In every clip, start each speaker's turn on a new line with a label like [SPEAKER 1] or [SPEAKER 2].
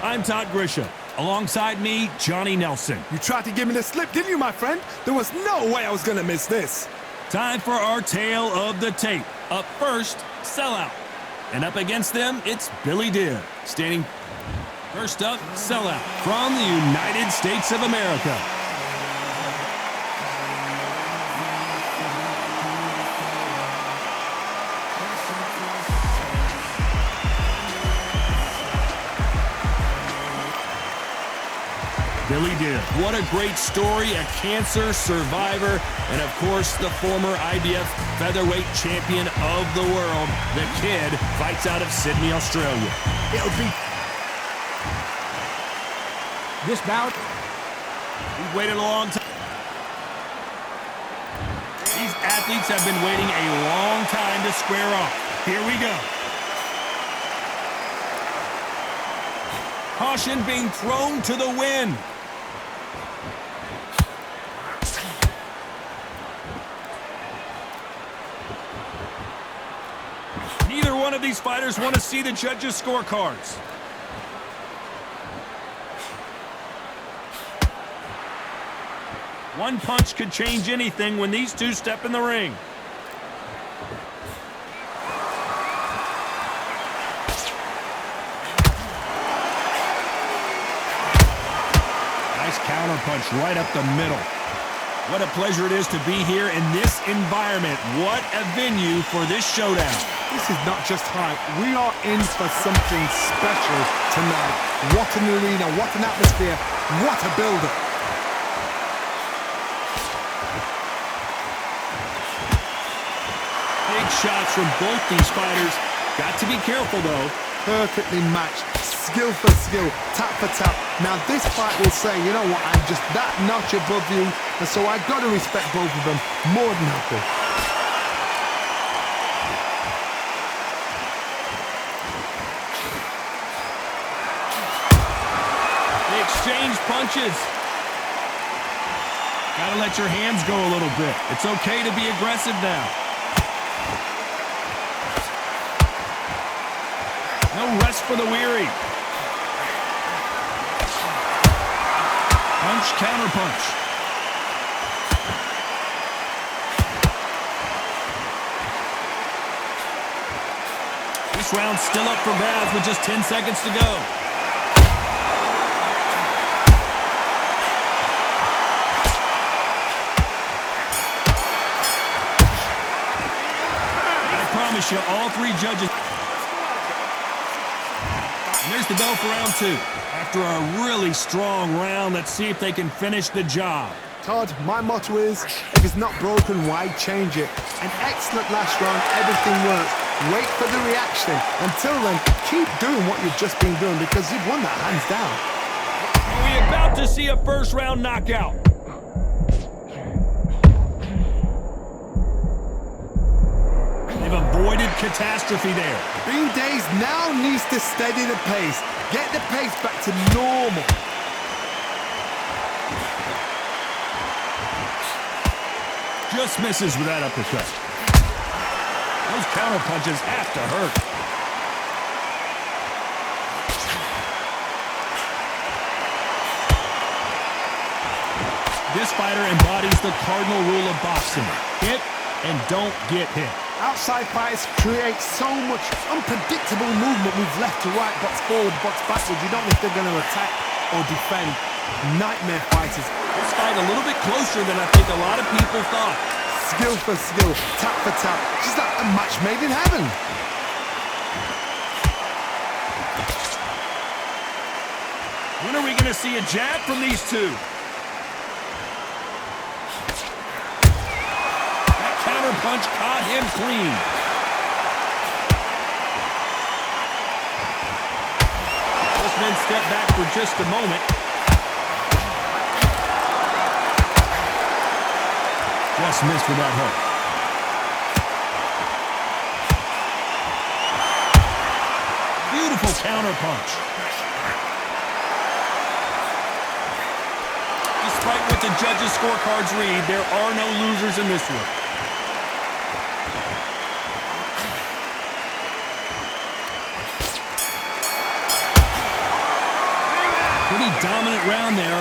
[SPEAKER 1] I'm Todd Grisham. Alongside me, Johnny Nelson.
[SPEAKER 2] You tried to give me the slip, didn't you, my friend? There was no way I was going to miss this.
[SPEAKER 1] Time for our tale of the tape. Up first, Sellout. And up against them, it's Billy Deer. Standing first up, Sellout from the United States of America. Billy Deer, what a great story, a cancer survivor, and of course the former IBF featherweight champion of the world. The kid fights out of Sydney, Australia.
[SPEAKER 2] It'll be...
[SPEAKER 1] This bout, we've waited a long time. These athletes have been waiting a long time to square off. Here we go. Caution being thrown to the wind. Neither one of these fighters want to see the judges' scorecards. One punch could change anything when these two step in the ring. Nice counter punch right up the middle. What a pleasure it is to be here in this environment. What a venue for this showdown.
[SPEAKER 2] This is not just hype. We are in for something special tonight. What an arena, what an atmosphere, what a build-up.
[SPEAKER 1] Big shots from both these fighters. Got to be careful, though.
[SPEAKER 2] Perfectly matched, skill for skill, tap for tap. Now this fight will say, you know what, I'm just that notch above you, and so I've got to respect both of them more than happy.
[SPEAKER 1] They exchange punches. Gotta let your hands go a little bit. It's okay to be aggressive now. No rest for the weary. Punch, counter punch. This round's still up for grabs with just 10 seconds to go. I promise you, all three judges... And there's the bell for round two. After a really strong round, let's see if they can finish the job.
[SPEAKER 2] Todd, my motto is, if it's not broken, why change it? An excellent last round, everything works. Wait for the reaction. Until then, keep doing what you've just been doing because you've won that hands down.
[SPEAKER 1] Are we about to see a first round knockout? They've avoided catastrophe there.
[SPEAKER 2] Bean Days now needs to steady the pace. Get the pace back to normal.
[SPEAKER 1] Just misses with that uppercut. Those counter punches have to hurt. This fighter embodies the cardinal rule of boxing. Hit and don't get hit.
[SPEAKER 2] Outside fighters create so much unpredictable movement with left to right, box forward, box backwards. You don't know if they're going to attack or defend. Nightmare fighters.
[SPEAKER 1] This fight a little bit closer than I think a lot of people thought.
[SPEAKER 2] Skill for skill, tap for tap. Just like a match made in heaven.
[SPEAKER 1] When are we going to see a jab from these two? Punch caught him clean. Both men step back for just a moment. Just missed with that hook. Beautiful counter punch. Despite what the judges' scorecards read, there are no losers in this one. Pretty dominant round there.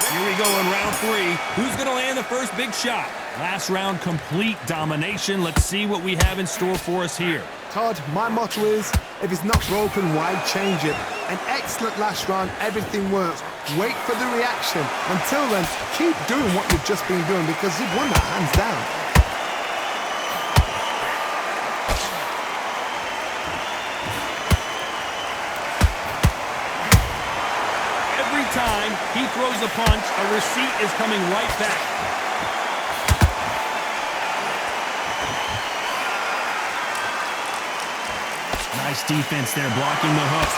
[SPEAKER 1] Here we go in round 3. Who's going to land the first big shot? Last round, complete domination. Let's see what we have in store for us here.
[SPEAKER 2] Todd, my motto is, if it's not broken, why change it? An excellent last round, everything works. Wait for the reaction. Until then, keep doing what you've just been doing because you've won that hands down.
[SPEAKER 1] Every time he throws a punch, a receipt is coming right back. Nice defense there, blocking the hook.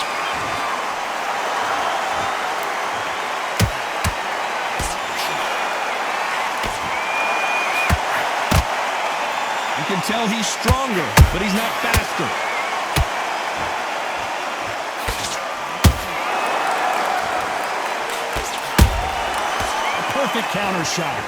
[SPEAKER 1] You can tell he's stronger, but he's not faster. A perfect counter shot.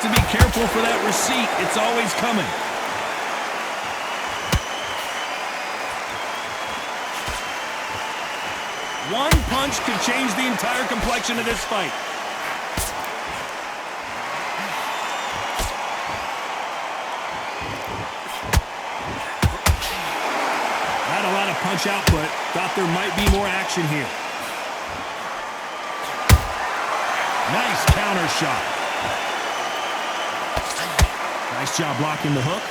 [SPEAKER 1] To be careful for that receipt. It's always coming. One punch could change the entire complexion of this fight. Not a lot of punch output. Thought there might be more action here. Nice counter shot. Nice job blocking the hook.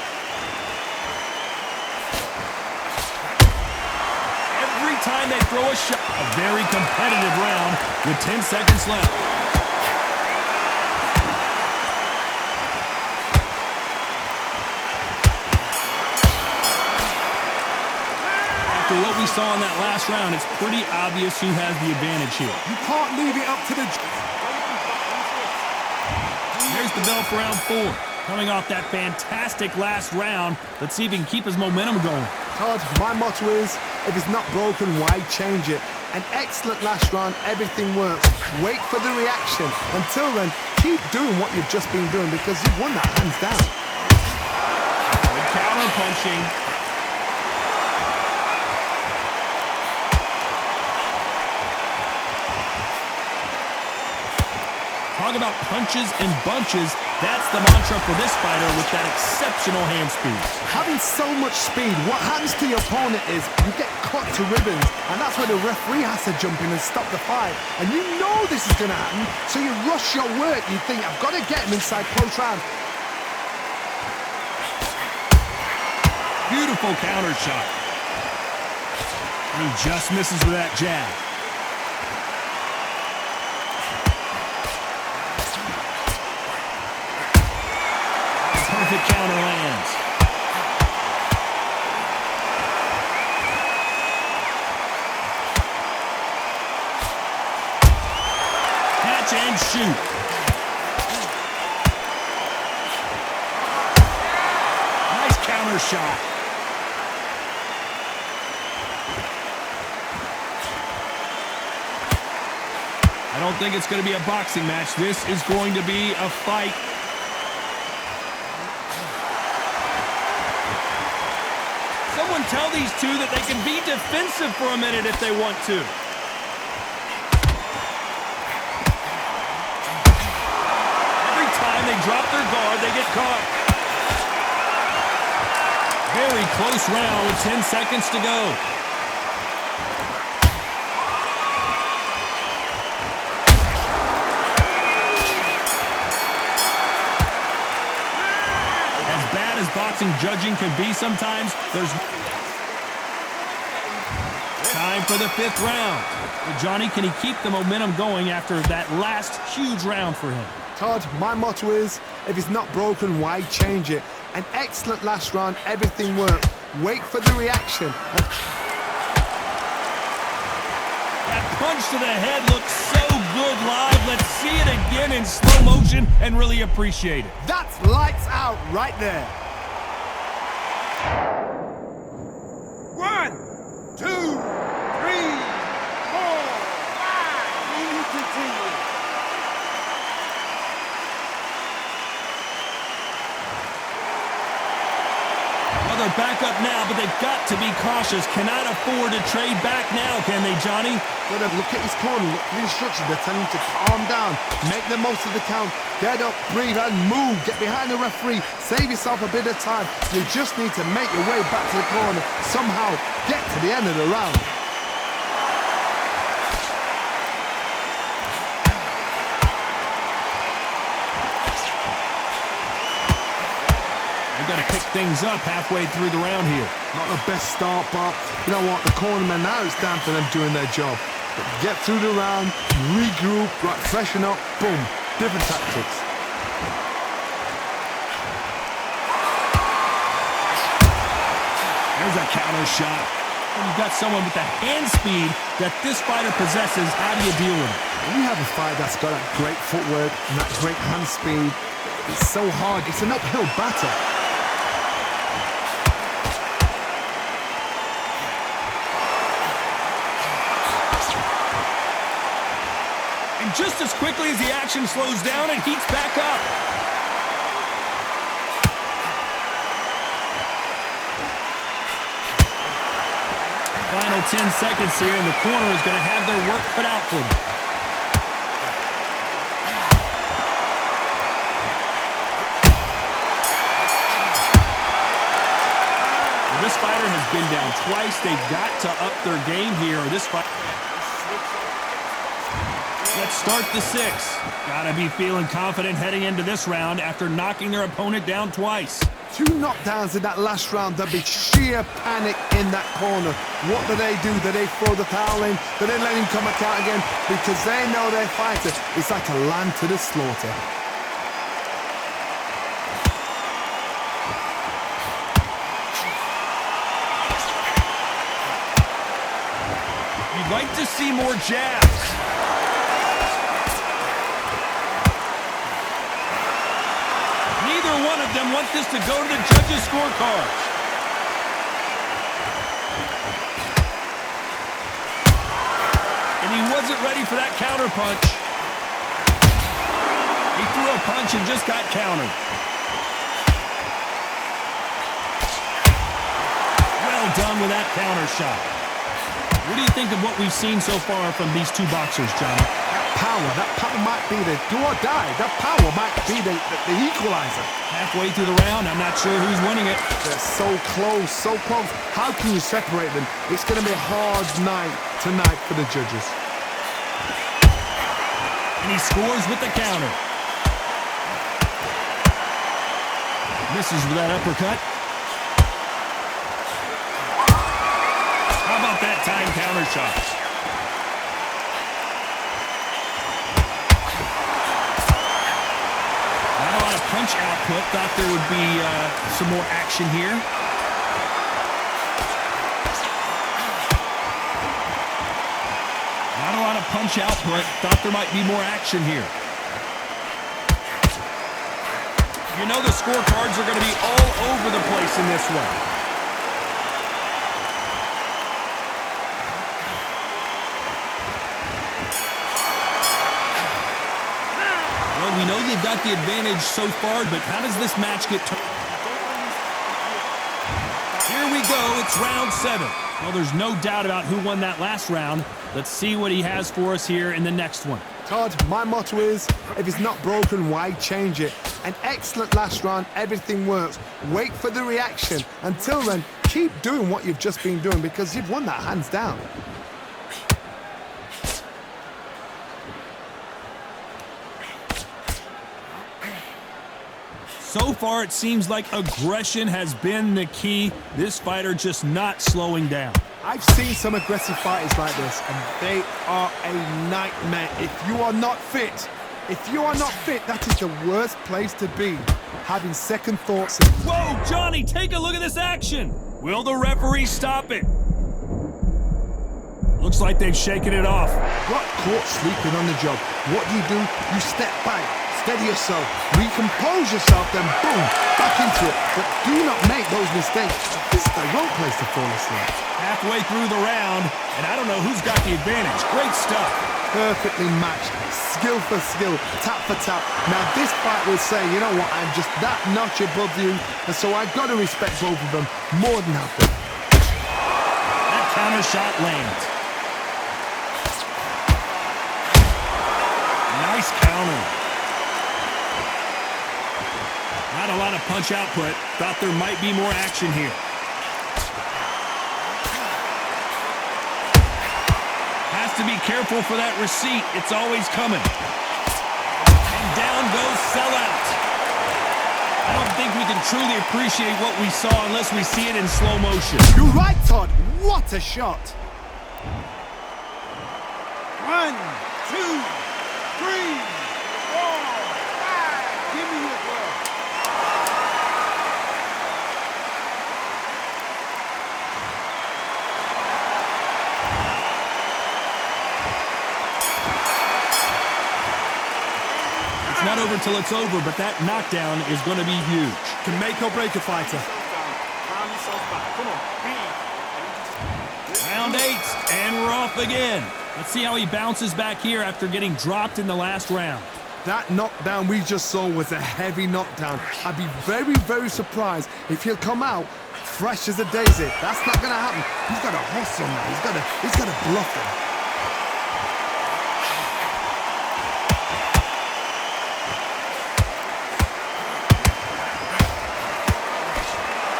[SPEAKER 1] Every time they throw a shot, a very competitive round with 10 seconds left. After what we saw in that last round, it's pretty obvious who has the advantage here.
[SPEAKER 2] You can't leave it up to the...
[SPEAKER 1] There's the bell for round 4. Coming off that fantastic last round, let's see if he can keep his momentum going.
[SPEAKER 2] Todd, my motto is, if it's not broken, why change it? An excellent last round, everything works. Wait for the reaction. Until then, keep doing what you've just been doing because you've won that hands down.
[SPEAKER 1] Good counter punching. Talk about punches and bunches. That's the mantra for this fighter with that exceptional hand speed.
[SPEAKER 2] Having so much speed, what happens to your opponent is you get cut to ribbons, and that's where the referee has to jump in and stop the fight. And you know this is going to happen, so you rush your work. You think, I've got to get him inside close round.
[SPEAKER 1] Beautiful counter shot. And he just misses with that jab. Perfect counter lands. Catch and shoot. Nice counter shot. I don't think it's going to be a boxing match. This is going to be a fight. Someone tell these two that they can be defensive for a minute if they want to. Every time they drop their guard, they get caught. Very close round with 10 seconds to go. As bad as boxing judging can be sometimes, there's time for the 5th round. Well, Johnny, can he keep the momentum going after that last huge round for him?
[SPEAKER 2] Todd, my motto is, if it's not broken, why change it? An excellent last round, everything works. Wait for the reaction.
[SPEAKER 1] That punch to the head looks so good live. Let's see it again in slow motion and really appreciate it.
[SPEAKER 2] That's lights out right there.
[SPEAKER 3] 1, 2, 3, 4, 5. We continue.
[SPEAKER 1] they're back up now, but they've got to be cautious. Cannot afford to trade back now, can they, Johnny?
[SPEAKER 2] Gotta look at his corner, look at the instructions. They're telling him to calm down, make the most of the count, get up, breathe, and move. Get behind the referee, save yourself a bit of time. You just need to make your way back to the corner, somehow get to the end of the round.
[SPEAKER 1] Got to pick things up halfway through the round here.
[SPEAKER 2] Not the best start, but you know what? The cornermen, now it's down to them doing their job. But get through the round, regroup, right, freshen up, boom, different tactics.
[SPEAKER 1] There's a counter shot. When you've got someone with the hand speed that this fighter possesses, how do you deal with it?
[SPEAKER 2] When you have a fight that's got that great footwork and that great hand speed, it's so hard. It's an uphill battle.
[SPEAKER 1] And just as quickly as the action slows down, it heats back up. Final 10 seconds here, and the corner is going to have their work cut out for them. Well, this fighter has been down twice. They've got to up their game here, or this fight... Let's start the sixth. Gotta be feeling confident heading into this round after knocking their opponent down twice.
[SPEAKER 2] 2 knockdowns in that last round. There'll be sheer panic in that corner. What do? Do they throw the towel in? Do they let him come back out again? Because they know their fighter is like a lamb to the slaughter.
[SPEAKER 1] You'd like to see more jabs. Neither one of them want this to go to the judges' scorecards. And he wasn't ready for that counter punch. He threw a punch and just got countered. Well done with that counter shot. What do you think of what we've seen so far from these two boxers, Johnny?
[SPEAKER 2] That power might be the do or die. That power might be the equalizer.
[SPEAKER 1] Halfway through the round, I'm not sure who's winning it.
[SPEAKER 2] They're so close, so close. How can you separate them? It's going to be a hard night tonight for the judges.
[SPEAKER 1] And he scores with the counter. Misses with that uppercut. How about that time counter shot? Punch output. Thought there would be some more action here. Not a lot of punch output. Thought there might be more action here. You know the scorecards are going to be all over the place in this one. We know they've got the advantage so far, but how does this match get turned? Here we go. It's round 7. Well, there's no doubt about who won that last round. Let's see what he has for us here in the next one.
[SPEAKER 2] Todd, my motto is, if it's not broken, why change it? An excellent last round. Everything works. Wait for the reaction. Until then, keep doing what you've just been doing because you've won that hands down.
[SPEAKER 1] So far, it seems like aggression has been the key. This fighter just not slowing down.
[SPEAKER 2] I've seen some aggressive fighters like this, and they are a nightmare. If you are not fit, that is the worst place to be. Having second thoughts.
[SPEAKER 1] Whoa, Johnny, take a look at this action. Will the referee stop it? Looks like they've shaken it off.
[SPEAKER 2] Got caught sleeping on the job. What do? You step back. Steady yourself, recompose yourself, then boom, back into it. But do not make those mistakes. This is the wrong place to fall asleep.
[SPEAKER 1] Halfway through the round, and I don't know who's got the advantage. Great stuff.
[SPEAKER 2] perfectly matched, skill for skill, tap for tap. Now this fight will say, you know what, I'm just that notch above you, and so I've got to respect both of them more than happy.
[SPEAKER 1] That counter shot lands. Nice counter. Not a lot of punch output. Thought there might be more action here. Has to be careful for that receipt. It's always coming. And down goes sellout. I don't think we can truly appreciate what we saw unless we see it in slow motion.
[SPEAKER 2] You're right, Todd. What a shot.
[SPEAKER 3] 1, 2, 3, 4, 5. Give me your glove.
[SPEAKER 1] It's not over till it's over, but that knockdown is going to be huge.
[SPEAKER 2] Can make or break a fighter.
[SPEAKER 3] Calm yourself back. Come on.
[SPEAKER 1] Round 8, and we're off again. Let's see how he bounces back here after getting dropped in the last round.
[SPEAKER 2] That knockdown we just saw was a heavy knockdown. I'd be very, very surprised if he'll come out fresh as a daisy. That's not going to happen. He's got to hustle now. He's got to bluff him.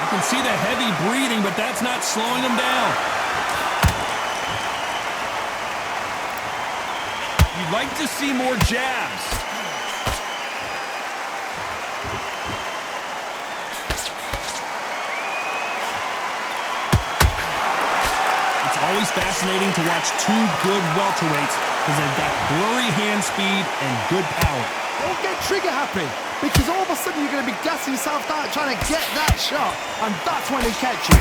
[SPEAKER 1] You can see the heavy breathing, but that's not slowing him down. You'd like to see more jabs. It's always fascinating to watch two good welterweights because they've got blurry hand speed and good power.
[SPEAKER 2] Don't get trigger happy, because all of a sudden you're going to be gassing yourself out trying to get that shot, and that's when he catch you.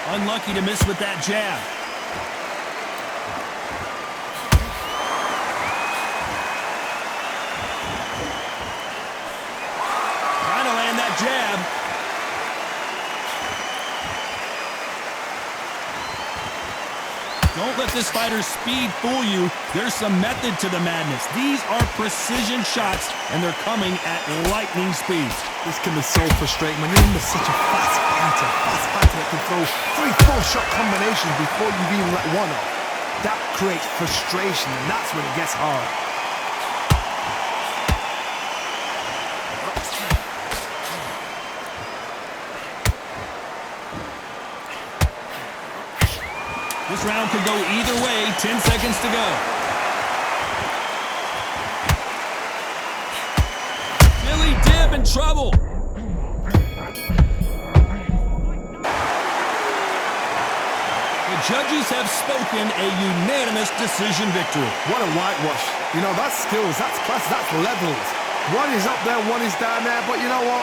[SPEAKER 1] Unlucky to miss with that jab. Trying to land that jab. Don't let this fighter's speed fool you. There's some method to the madness. These are precision shots, and they're coming at lightning speed.
[SPEAKER 2] This can be so frustrating when you're under such a fast fighter that can throw 3-4 shot combinations before you even let one off. That creates frustration, and that's when it gets hard.
[SPEAKER 1] This round could go either way. 10 seconds to go. Billy Dib in trouble. The judges have spoken a unanimous decision victory.
[SPEAKER 2] What a whitewash. You know, that's skills, that's class, that's levels. One is up there, one is down there, but you know what?